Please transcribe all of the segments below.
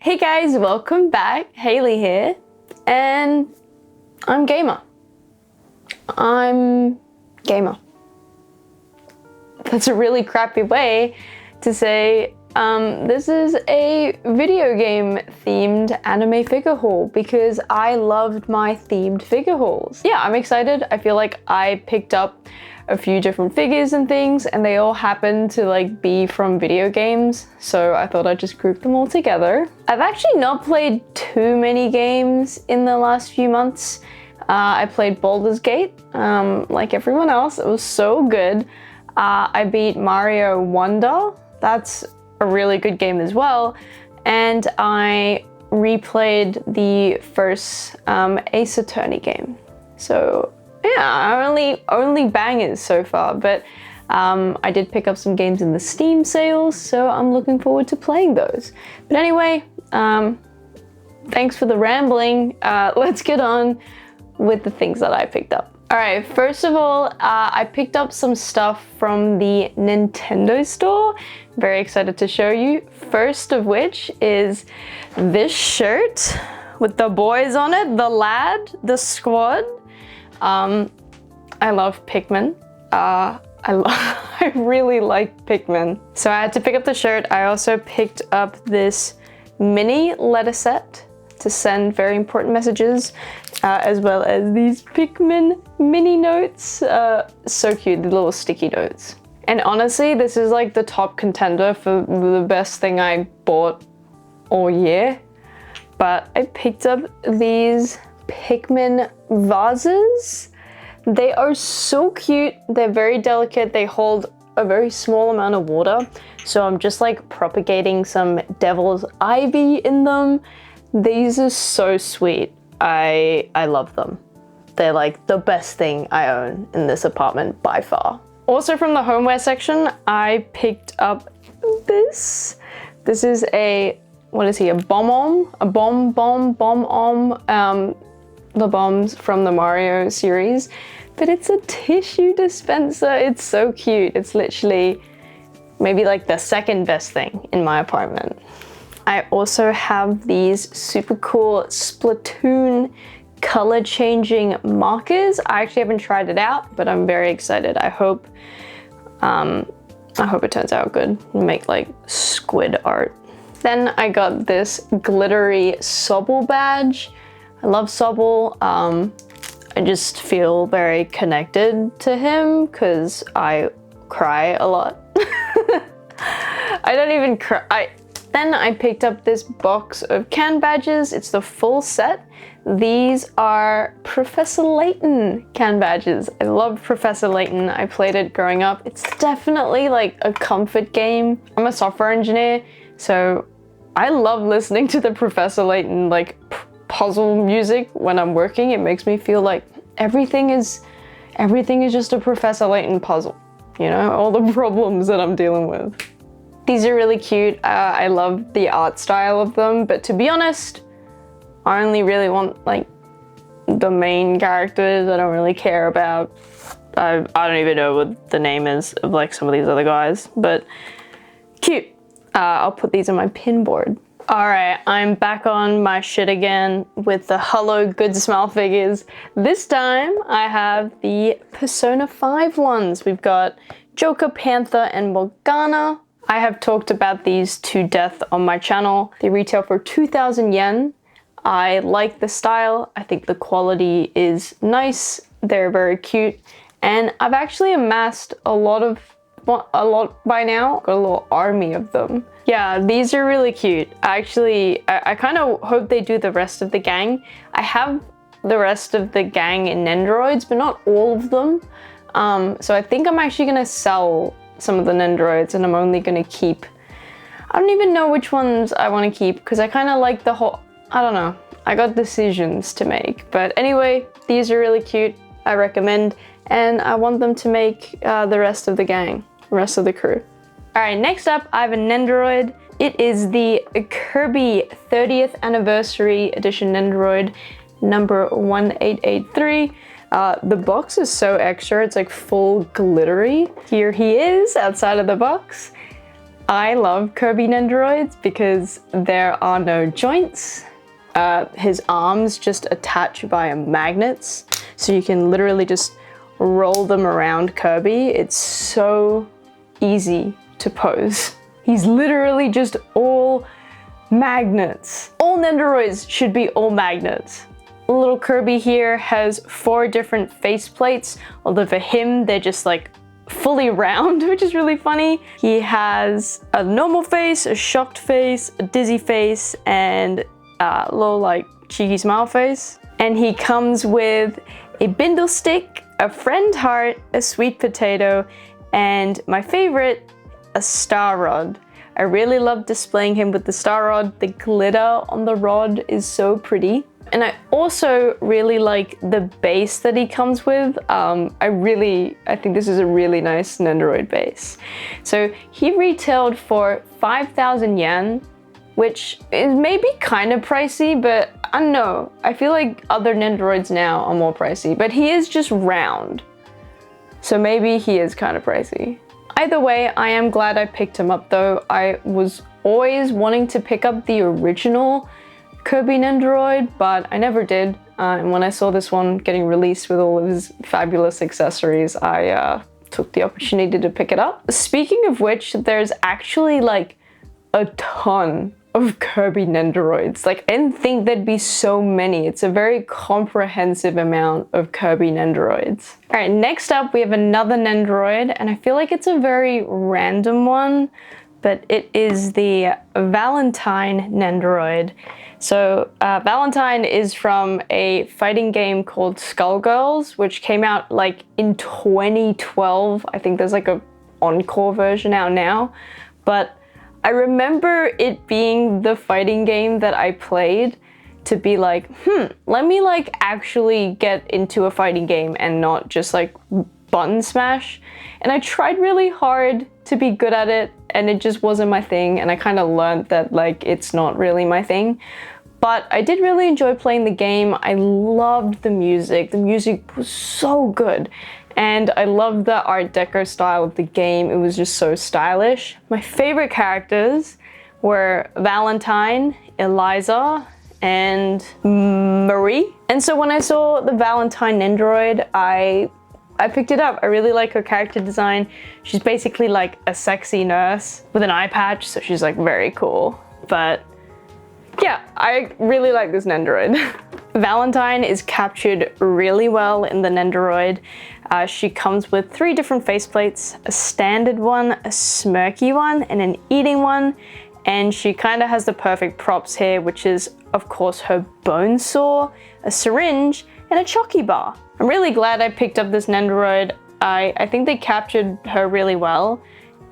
Hey guys, welcome back. Haley here, and I'm gamer. I'm gamer. That's a really crappy way to say this is a video game themed anime figure haul because I loved my themed figure hauls. Yeah, I'm excited. I feel like I picked up a few different figures and things and they all happen to like be from video games, so I thought I'd just group them all together. I've actually not played too many games in the last few months. I played Baldur's Gate like everyone else. It was so good. I beat Mario Wonder. That's a really good game as well. And I replayed the first Ace Attorney game. So yeah, only bangers so far, but I did pick up some games in the Steam sales, so I'm looking forward to playing those. But anyway, thanks for the rambling. Let's get on with the things that I picked up. All right, first of all, I picked up some stuff from the Nintendo store. Very excited to show you. First of which is this shirt with the boys on it, the lad, the squad. I love Pikmin. I really like Pikmin. So I had to pick up the shirt. I also picked up this mini letter set to send very important messages, as well as these Pikmin mini notes. So cute, the little sticky notes. And honestly, this is like the top contender for the best thing I bought all year. But I picked up these Pikmin vases. They are so cute. They're very delicate. They hold a very small amount of water. So I'm just like propagating some devil's ivy in them. These are so sweet. I love them. They're like the best thing I own in this apartment by far. Also from the homeware section, I picked up this. This is a, what is he, a bomb-om? A bomb-om. The bombs from the Mario series. But it's a tissue dispenser. It's so cute. It's literally maybe like the second best thing in my apartment. I also have these super cool Splatoon color changing markers. I actually haven't tried it out, but I'm very excited. I hope it turns out good. Make like squid art. Then I got this glittery Sobble badge. I love Sobble. I just feel very connected to him because I cry a lot. I don't even cry. Then I picked up this box of can badges. It's the full set. These are Professor Layton can badges. I love Professor Layton. I played it growing up. It's definitely like a comfort game. I'm a software engineer, so I love listening to the Professor Layton like puzzle music when I'm working. It makes me feel like everything is just a Professor Layton puzzle. You know, all the problems that I'm dealing with. These are really cute. I love the art style of them, but to be honest, I only really want like the main characters. I don't really care about, I don't even know what the name is of like some of these other guys, but cute. I'll put these on my pin board. All right, I'm back on my shit again with the Hello Good Smile figures. This time I have the Persona 5 ones. We've got Joker, Panther, and Morgana. I have talked about these to death on my channel. They retail for 2,000 yen. I like the style. I think the quality is nice. They're very cute. And I've actually amassed a lot by now. Got a little army of them. Yeah, these are really cute. Actually, I kind of hope they do the rest of the gang. I have the rest of the gang in Nendoroids, but not all of them. So I think I'm actually gonna sell some of the Nendoroids and I'm only gonna keep, I don't even know which ones I want to keep because I kind of like the whole, I don't know. I got decisions to make. But anyway, these are really cute. I recommend, and I want them to make the rest of the gang, the rest of the crew. All right, next up, I have a Nendoroid. It is the Kirby 30th Anniversary Edition Nendoroid number 1883. The box is so extra, it's like full glittery. Here he is outside of the box. I love Kirby Nendoroids because there are no joints. His arms just attach via magnets, so you can literally just roll them around Kirby. It's so easy to pose. He's literally just all magnets. All Nendoroids should be all magnets. Little Kirby here has 4 different face plates, although for him they're just like fully round, which is really funny. He has a normal face, a shocked face, a dizzy face, and a little like cheeky smile face. And he comes with a bindle stick, a friend heart, a sweet potato, and my favorite, a star rod. I really love displaying him with the star rod. The glitter on the rod is so pretty. And I also really like the base that he comes with. I think this is a really nice Nendoroid base. So he retailed for 5,000 yen, which is maybe kind of pricey, but I don't know. I feel like other Nendoroids now are more pricey, but he is just round. So maybe he is kind of pricey. Either way, I am glad I picked him up though. I was always wanting to pick up the original Kirby Nendoroid, but I never did. And when I saw this one getting released with all of his fabulous accessories, I took the opportunity to pick it up. Speaking of which, there's actually like a ton of Kirby Nendoroids. Like, I didn't think there'd be so many. It's a very comprehensive amount of Kirby Nendoroids. All right, next up we have another Nendoroid, and I feel like it's a very random one, but it is the Valentine Nendoroid. So Valentine is from a fighting game called Skullgirls, which came out like in 2012. I think there's like a encore version out now, but I remember it being the fighting game that I played to be like, let me like actually get into a fighting game and not just like button smash. And I tried really hard to be good at it, and it just wasn't my thing, and I kind of learned that like it's not really my thing. But I did really enjoy playing the game. I loved the music. The music was so good. And I loved the Art Deco style of the game. It was just so stylish. My favorite characters were Valentine, Eliza, and Marie. And so when I saw the Valentine Nendoroid, I picked it up. I really like her character design. She's basically like a sexy nurse with an eye patch, so she's like very cool. But yeah, I really like this Nendoroid. Valentine is captured really well in the Nendoroid. She comes with 3 different faceplates, a standard one, a smirky one, and an eating one. And she kind of has the perfect props here, which is, of course, her bone saw, a syringe, and a chocky bar. I'm really glad I picked up this Nendoroid. I think they captured her really well.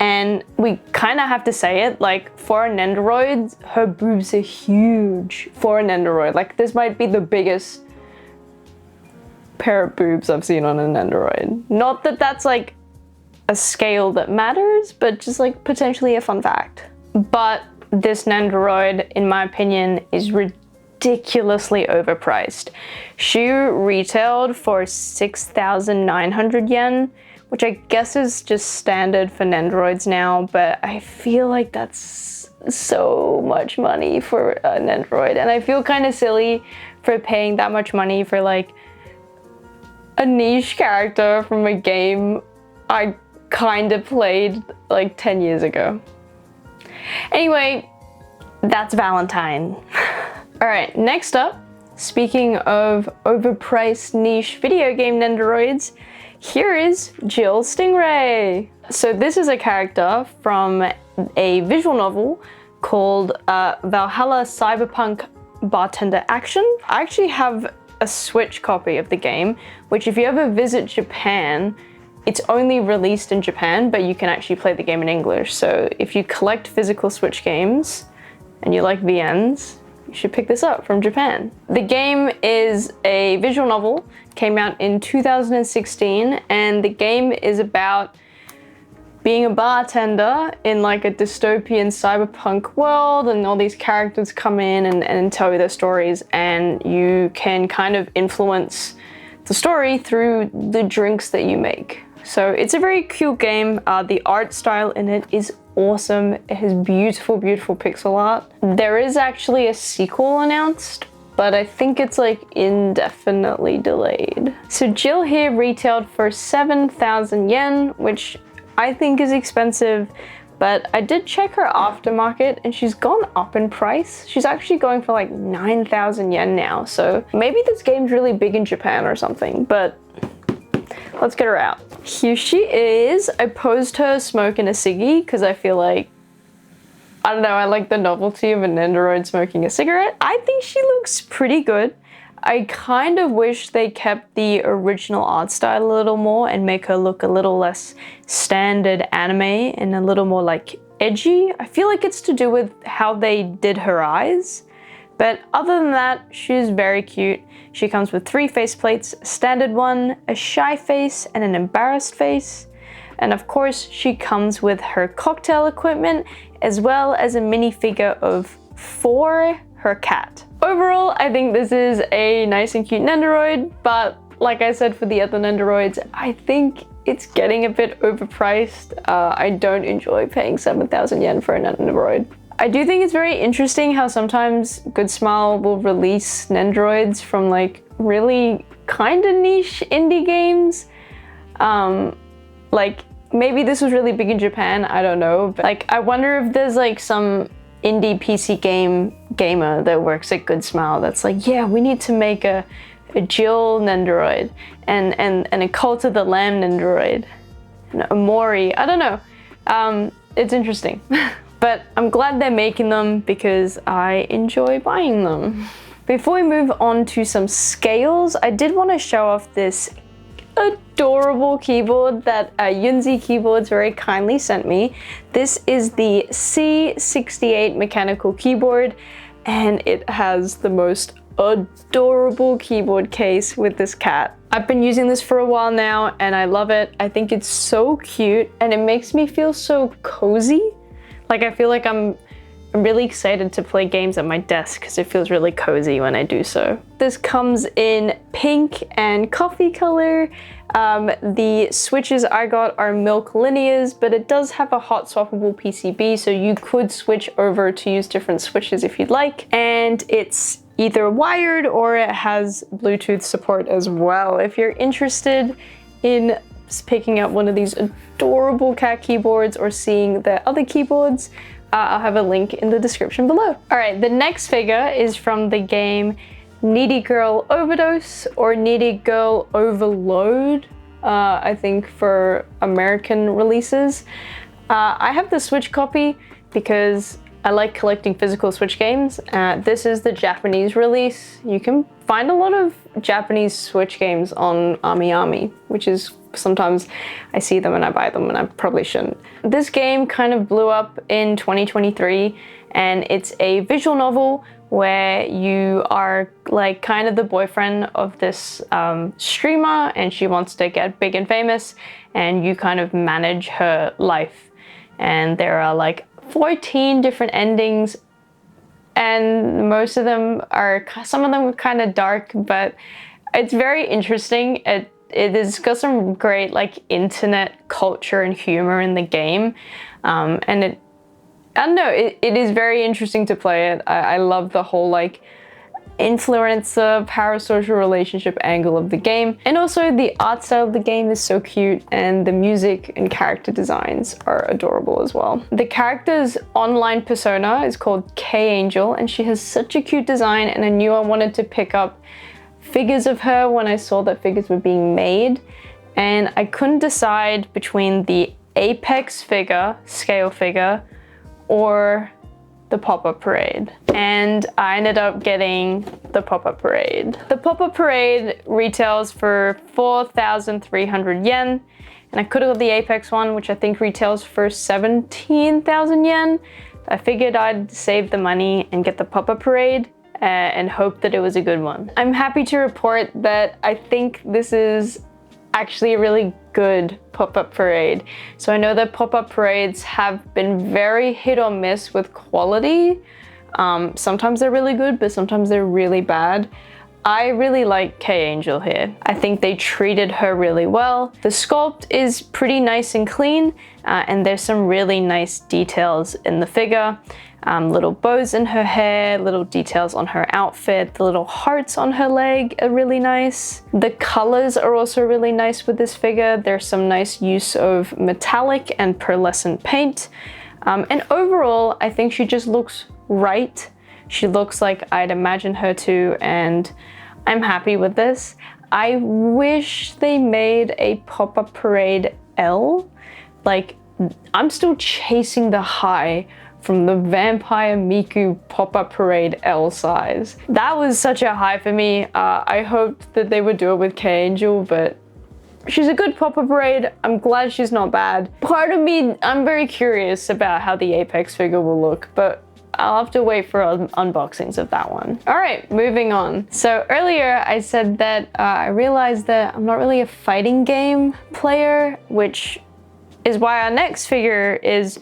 And we kind of have to say it, like, for a Nendoroid, her boobs are huge for a Nendoroid. Like, this might be the biggest pair of boobs I've seen on a Nendoroid. Not that that's like a scale that matters, but just like potentially a fun fact. But this Nendoroid, in my opinion, is ridiculously overpriced. She retailed for 6,900 yen, which I guess is just standard for Nendoroids now, but I feel like that's so much money for a Nendoroid, and I feel kind of silly for paying that much money for like a niche character from a game I kind of played like 10 years ago. Anyway, that's Valentine. All right, next up, speaking of overpriced niche video game Nendoroids, here is Jill Stingray. So this is a character from a visual novel called Valhalla Cyberpunk Bartender Action. I actually have a Switch copy of the game, which if you ever visit Japan, it's only released in Japan, but you can actually play the game in English. So if you collect physical Switch games and you like VNs, you should pick this up from Japan. The game is a visual novel, came out in 2016, and the game is about being a bartender in like a dystopian cyberpunk world, and all these characters come in and tell you their stories, and you can kind of influence the story through the drinks that you make. So it's a very cute game. The art style in it is awesome. It has beautiful, beautiful pixel art. There is actually a sequel announced, but I think it's like indefinitely delayed. So Jill here retailed for 7,000 yen, which I think is expensive, but I did check her aftermarket and she's gone up in price. She's actually going for like 9,000 yen now. So maybe this game's really big in Japan or something, but let's get her out. Here she is. I posed her smoking a ciggy because I feel like, I don't know, I like the novelty of a Nendoroid smoking a cigarette. I think she looks pretty good. I kind of wish they kept the original art style a little more and make her look a little less standard anime and a little more like edgy. I feel like it's to do with how they did her eyes. But other than that, she's very cute. She comes with 3 faceplates, a standard one, a shy face, and an embarrassed face. And of course, she comes with her cocktail equipment, as well as a minifigure of Fore, her cat. Overall, I think this is a nice and cute Nendoroid, but like I said for the other Nendoroids, I think it's getting a bit overpriced. I don't enjoy paying 7,000 yen for a Nendoroid. I do think it's very interesting how sometimes Good Smile will release Nendoroids from like really kind of niche indie games. Like maybe this was really big in Japan, I don't know. But like I wonder if there's like some indie PC gamer that works at Good Smile that's like, yeah, we need to make a Jill Nendoroid and a Cult of the Lamb Nendoroid, and a Mori, I don't know. It's interesting. But I'm glad they're making them because I enjoy buying them. Before we move on to some scales, I did want to show off this adorable keyboard that Yunzi Keyboards very kindly sent me. This is the C68 mechanical keyboard, and it has the most adorable keyboard case with this cat. I've been using this for a while now and I love it. I think it's so cute and it makes me feel so cozy. Like I feel like I'm really excited to play games at my desk because it feels really cozy when I do so. This comes in pink and coffee color. The switches I got are milk linears, but it does have a hot swappable PCB, so you could switch over to use different switches if you'd like. And it's either wired or it has Bluetooth support as well. If you're interested in picking up one of these adorable cat keyboards or seeing the other keyboards, I'll have a link in the description below. All right, the next figure is from the game Needy Girl Overdose or Needy Girl Overload, I think for American releases. I have the Switch copy because I like collecting physical Switch games. This is the Japanese release. You can find a lot of Japanese Switch games on AmiAmi, which is sometimes I see them and I buy them and I probably shouldn't. This game kind of blew up in 2023 and it's a visual novel where you are like kind of the boyfriend of this streamer and she wants to get big and famous and you kind of manage her life. And there are like 14 different endings and most of them are, some of them are kind of dark, but it's very interesting. It has got some great like internet culture and humor in the game. And I don't know, it is very interesting to play it. I love the whole like influencer parasocial relationship angle of the game. And also the art style of the game is so cute and the music and character designs are adorable as well. The character's online persona is called K-Angel and she has such a cute design and I knew I wanted to pick up figures of her when I saw that figures were being made. And I couldn't decide between the Apex figure, scale figure, or the Pop-Up Parade. And I ended up getting the Pop-Up Parade. The Pop-Up Parade retails for 4,300 yen. And I could have got the Apex one, which I think retails for 17,000 yen. I figured I'd save the money and get the Pop-Up Parade and hope that it was a good one. I'm happy to report that I think this is actually a really good Pop-Up Parade. So I know that Pop-Up Parades have been very hit or miss with quality. Sometimes they're really good, but sometimes they're really bad. I really like K-Angel here. I think they treated her really well. The sculpt is pretty nice and clean, and there's some really nice details in the figure. Little bows in her hair, little details on her outfit, the little hearts on her leg are really nice. The colors are also really nice with this figure. There's some nice use of metallic and pearlescent paint. And overall, I think she just looks right. She looks like I'd imagine her to, and I'm happy with this. I wish they made a Pop-Up Parade L. Like, I'm still chasing the high from the Vampire Miku Pop-Up Parade L size. That was such a high for me. I hoped that they would do it with K-Angel, but she's a good Pop-Up Parade. I'm glad she's not bad. Part of me, I'm very curious about how the Apex figure will look, but I'll have to wait for unboxings of that one. All right, moving on. So earlier I said that I realized that I'm not really a fighting game player, which is why our next figure is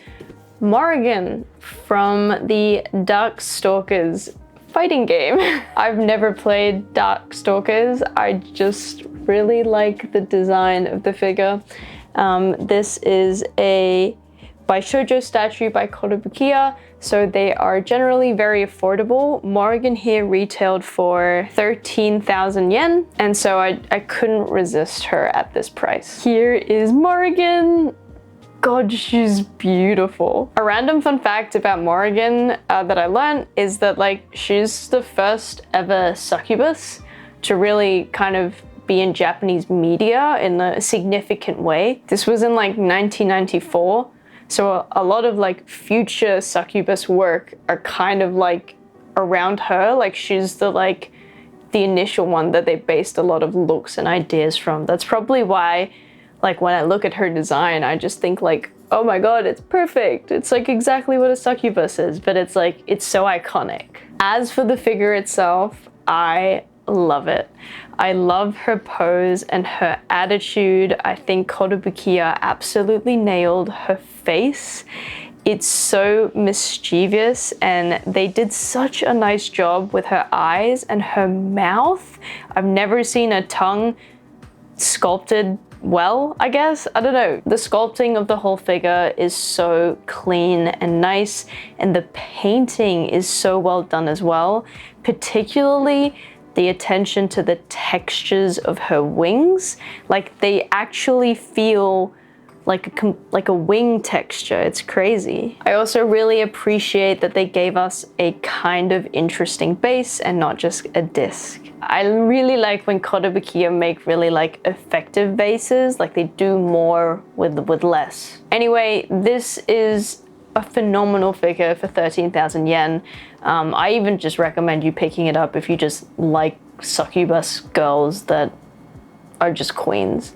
Morrigan from the Darkstalkers fighting game. I've never played Darkstalkers. I just really like the design of the figure. This is a Bishoujo statue by Kotobukiya, so they are generally very affordable. Morrigan here retailed for 13,000 yen, and so I couldn't resist her at this price. Here is Morrigan. God, she's beautiful. A random fun fact about Morrigan that I learned is that like she's the first ever succubus to really kind of be in Japanese media in a significant way. This was in like 1994. So a lot of like future succubus work are kind of like around her. Like she's the initial one that they based a lot of looks and ideas from. That's probably why like when I look at her design, I just think like, oh my God, it's perfect. It's like exactly what a succubus is, but it's like, it's so iconic. As for the figure itself, I love it. I love her pose and her attitude. I think Kotobukiya absolutely nailed her face. It's so mischievous, and they did such a nice job with her eyes and her mouth. I've never seen a tongue sculpted well, I guess. I don't know. The sculpting of the whole figure is so clean and nice, and the painting is so well done as well, particularly the attention to the textures of her wings. Like they actually feel like a wing texture. It's crazy. I also really appreciate that they gave us a kind of interesting base and not just a disc. I really like when Kotobukiya make really like effective bases, like they do more with less. Anyway, this is a phenomenal figure for 13,000 yen. I even just recommend you picking it up if you just like succubus girls that are just queens.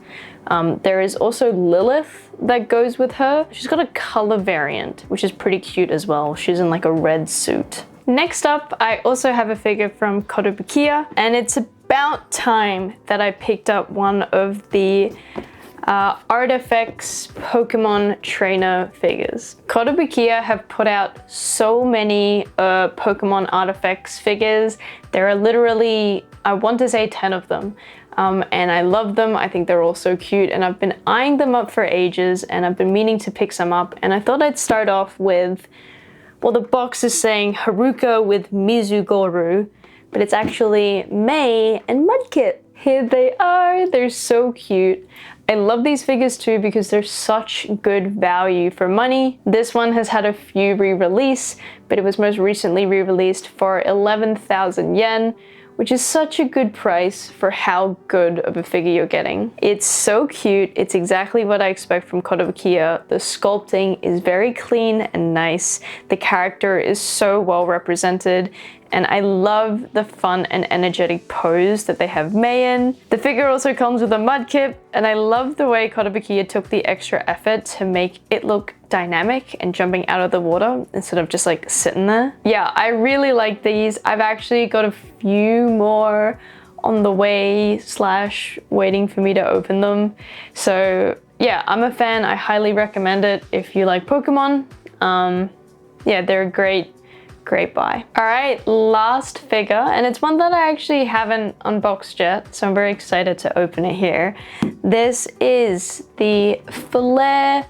There is also Lilith that goes with her. She's got a color variant, which is pretty cute as well. She's in like a red suit. Next up, I also have a figure from Kotobukiya, and it's about time that I picked up one of the ARTFX Pokemon trainer figures. Kotobukiya have put out so many Pokemon ARTFX figures. There are literally, I want to say 10 of them. And I love them. I think they're all so cute, and I've been eyeing them up for ages, and I've been meaning to pick some up, and I thought I'd start off with, well, the box is saying Haruka with Mizugorou, but it's actually Mei and Mudkip. Here they are. They're so cute. I love these figures too because they're such good value for money. This one has had a few re-release, but it was most recently re-released for 11,000 yen, which is such a good price for how good of a figure you're getting. It's so cute. It's exactly what I expect from Kotobukiya. The sculpting is very clean and nice. The character is so well represented, and I love the fun and energetic pose that they have Mei in. The figure also comes with a Mudkip, and I love the way Kotobukiya took the extra effort to make it look dynamic and jumping out of the water instead of just like sitting there. Yeah, I really like these. I've actually got a few more on the way / waiting for me to open them. So yeah, I'm a fan. I highly recommend it if you like Pokemon. Yeah, they're a great great buy. All right, last figure, and it's one that I actually haven't unboxed yet, so I'm very excited to open it here. This is the Fore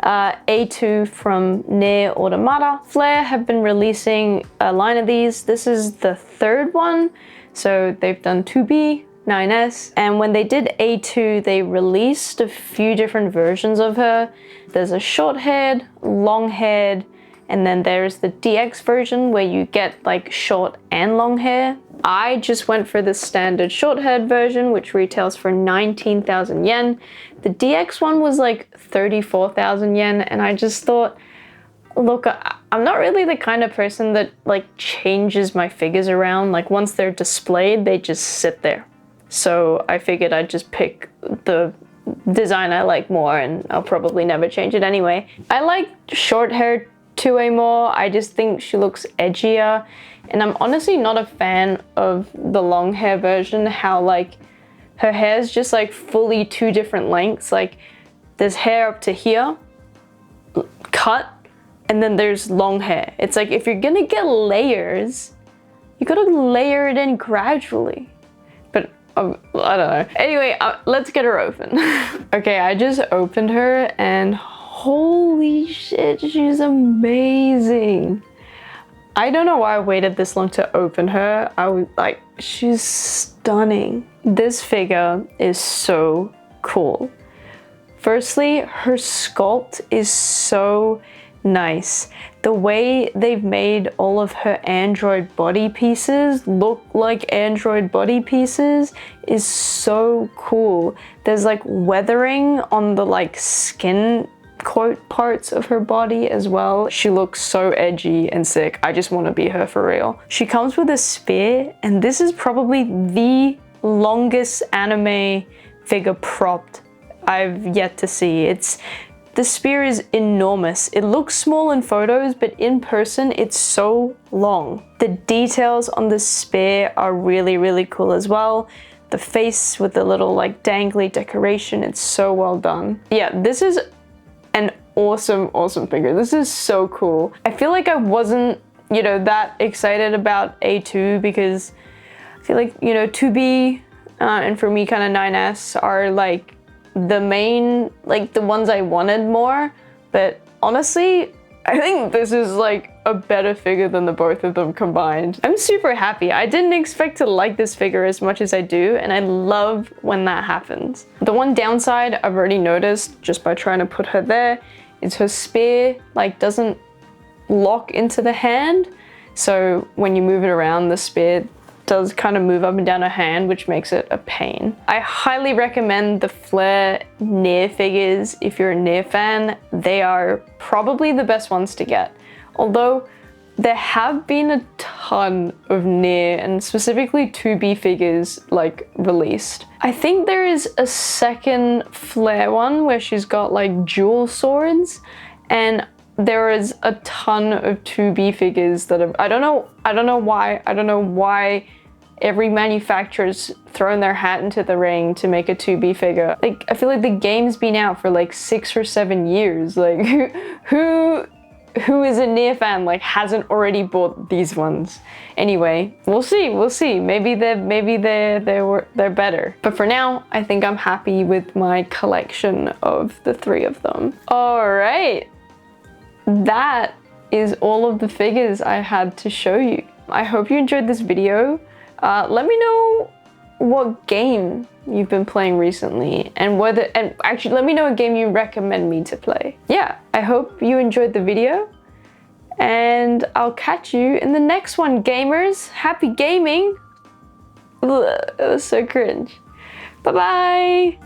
A2 from Nier Automata. Fore have been releasing a line of these. This is the third one, so they've done 2B, 9S, and when they did A2, they released a few different versions of her. There's a short-haired, long-haired, and then there's the DX version where you get like short and long hair. I just went for the standard short-haired version, which retails for 19,000 yen. The DX one was like 34,000 yen, and I just thought, look, I'm not really the kind of person that like changes my figures around. Like once they're displayed, they just sit there. So I figured I'd just pick the design I like more, and I'll probably never change it anyway. I like short-haired 2A more. I just think she looks edgier, and I'm honestly not a fan of the long hair version, how like her hair's just like fully two different lengths. Like there's hair up to here, cut, and then there's long hair. It's like if you're gonna get layers, you gotta layer it in gradually. But I don't know. Anyway, let's get her open. Okay, I just opened her and holy shit, she's amazing. I don't know why I waited this long to open her. I was like, she's stunning. This figure is so cool. Firstly, her sculpt is so nice. The way they've made all of her android body pieces look like android body pieces is so cool. There's like weathering on the like skin coat parts of her body as well. She looks so edgy and sick. I just want to be her for real. She comes with a spear, and this is probably the longest anime figure propped I've yet to see. The spear is enormous. It looks small in photos, but in person, it's so long. The details on the spear are really, really cool as well. The face with the little like dangly decoration, it's so well done. Yeah, this is an awesome, awesome figure. This is so cool. I feel like I wasn't, you know, that excited about A2 because I feel like, you know, 2B and for me kind of 9S are like the main, like the ones I wanted more, but honestly, I think this is like a better figure than the both of them combined. I'm super happy. I didn't expect to like this figure as much as I do, and I love when that happens. The one downside I've already noticed just by trying to put her there is her spear like doesn't lock into the hand. So when you move it around, the spear does kind of move up and down her hand, which makes it a pain. I highly recommend the Fore Nier figures if you're a Nier fan. They are probably the best ones to get. Although there have been a ton of Nier and specifically 2B figures like released. I think there is a second Fore one where she's got like dual swords, and there is a ton of 2B figures that have, I don't know why every manufacturer's thrown their hat into the ring to make a 2B figure. Like, I feel like the game's been out for like 6 or 7 years. Like, who is a Nier fan like hasn't already bought these ones? Anyway, we'll see. Maybe they're better. But for now, I think I'm happy with my collection of the 3 of them. All right. That is all of the figures I had to show you. I hope you enjoyed this video. Let me know what game you've been playing recently, and actually let me know a game you recommend me to play. Yeah, I hope you enjoyed the video, and I'll catch you in the next one, gamers. Happy gaming. Ugh, it was so cringe. Bye-bye.